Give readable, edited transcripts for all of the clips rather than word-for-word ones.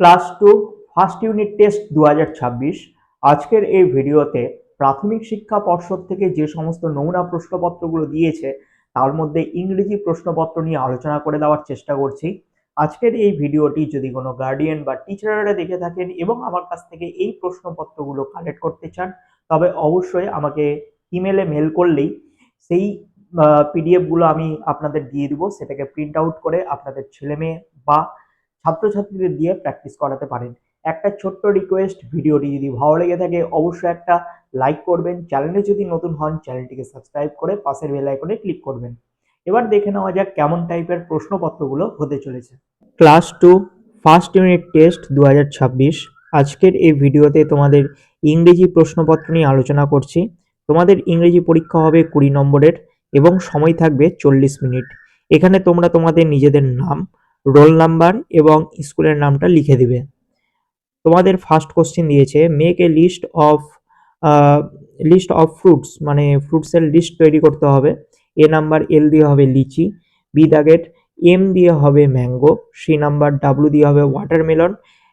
Class 2 first unit test 2026। আজকের এই ভিডিওতে প্রাথমিক শিক্ষা পর্ষদ থেকে যে সমস্ত নমুনা প্রশ্নপত্রগুলো দিয়েছে তার মধ্যে ইংরেজি প্রশ্নপত্র নিয়ে আলোচনা করে দেওয়ার চেষ্টা করছি। আজকের এই ভিডিওটি যদি কোনো গার্ডিয়ান বা টিচাররা দেখে থাকেন এবং আমার কাছ থেকে এই প্রশ্নপত্রগুলো কালেক্ট করতে চান, তবে অবশ্যই আমাকে ইমেলে মেল করলেই সেই পিডিএফগুলো আমি আপনাদের দিয়ে দিব। সেটাকে প্রিন্ট আউট করে আপনাদের ছেলে মেয়ে বা ছাত্রছাত্রীদের দিয়ে প্র্যাকটিস করাতে পারেন। একটা ছোট্ট রিকোয়েস্ট, ভিডিওটি যদি ভালো লেগে থাকে অবশ্যই একটা লাইক করবেন। চ্যানেলে যদি নতুন হন চ্যানেলটিকে সাবস্ক্রাইব করে পাশের বেল আইকনে ক্লিক করবেন। এবার দেখে নেওয়া যাক কেমন টাইপের প্রশ্নপত্রগুলো হতে চলেছে। Class 2 first unit test 2026। আজকের এই ভিডিওতে তোমাদের ইংরেজি প্রশ্নপত্র নিয়ে আলোচনা করছি। তোমাদের ইংরেজি পরীক্ষা হবে 20 নম্বরের এবং সময় থাকবে 40 মিনিট। এখানে তোমরা তোমাদের নিজেদের নাম, রোল নাম্বার এবং স্কুলের নামটা লিখে দিবে। তোমাদের ফার্স্ট কোশ্চেন দিয়েছে make a list of fruits, মানে ফ্রুটসের লিস্ট তৈরি করতে হবে। এ নাম্বার এল দিয়ে হবে লিচি, বি দাগের এম দিয়ে হবে ম্যাঙ্গো, সি নাম্বার ডাব্লু দিয়ে হবে ওয়াটারমেলন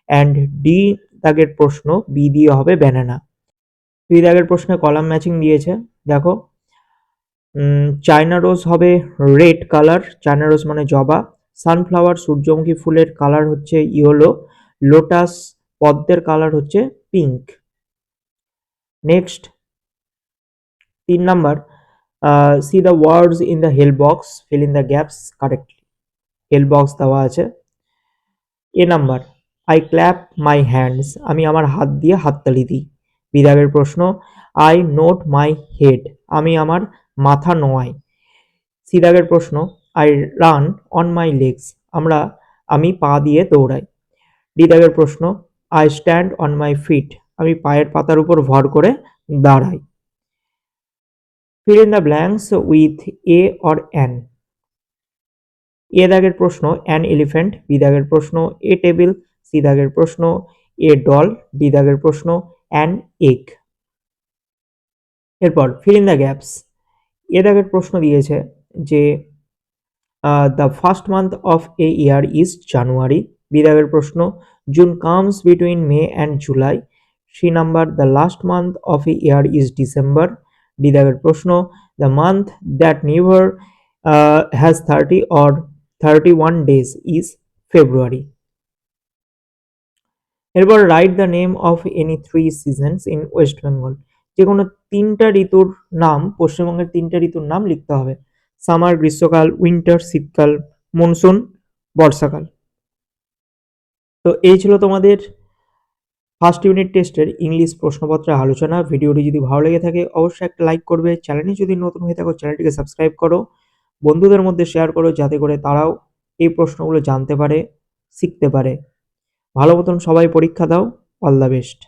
অ্যান্ড ডি দাগের প্রশ্ন বি দিয়ে হবে ব্যানানা। বি দাগের প্রশ্নে কলাম ম্যাচিং দিয়েছে। দেখো, চায়না রোজ হবে রেড কালার, চায়না রোজ মানে জবা। সানফ্লাওয়ার সূর্যমুখী ফুলের কালার হচ্ছে ইয়েলো, লোটাস পদ্মের কালার হচ্ছে pink. Next 3 number, see the words in the help box, fill in the gaps correctly. Help box দেওয়া আছে। A number, I clap my hands, আমি আমার হাত দিয়ে হাততালি দিই। বি দাগের প্রশ্ন, আই নোট মাই হেড, আমি আমার মাথা নোয়াই। সি দাগের প্রশ্ন, I run on my legs, আমি পা দিয়ে দৌড়াই। ডি দাগের প্রশ্ন, I stand on my feet, আমি পায়ের পাতার উপর ভর করে দাঁড়াই। Fill in the blanks with a or an. A দাগের প্রশ্ন অ্যান এলিফ্যান্ট, বি দাগের প্রশ্ন এ টেবিল, সি দাগের প্রশ্ন এ ডল, ডি দাগের প্রশ্ন অ্যান এগ। এরপর fill in the gaps. A দাগের প্রশ্ন দিয়েছে যে the first month of a year is January, B দাগের প্রশ্ন June comes between May and July, C number the last month of a year is December, D দাগের প্রশ্ন the month that never has 30 or 31 days is February. এরপর write the name of any 3 seasons in West Bengal, যে কোনো 3টা ঋতুর নাম, পশ্চিমবঙ্গের 3টা ঋতুর নাম লিখতে হবে। সামার গ্রীষ্মকাল, উইন্টার শীতকাল, মনসুন বর্ষাকাল। তো এই ছিল তোমাদের ফার্স্ট ইউনিট টেস্টের ইংলিশ প্রশ্নপত্রের আলোচনা। ভিডিওটি যদি ভালো লেগে থাকে অবশ্যই একটা লাইক করবে। চ্যানেলে যদি নতুন হয়ে থাকো চ্যানেলটিকে সাবস্ক্রাইব করো, বন্ধুদের মধ্যে শেয়ার করো যাতে করে তারাও এই প্রশ্নগুলো জানতে পারে, শিখতে পারে। ভালো মতন সবাই পরীক্ষা দাও। All the best.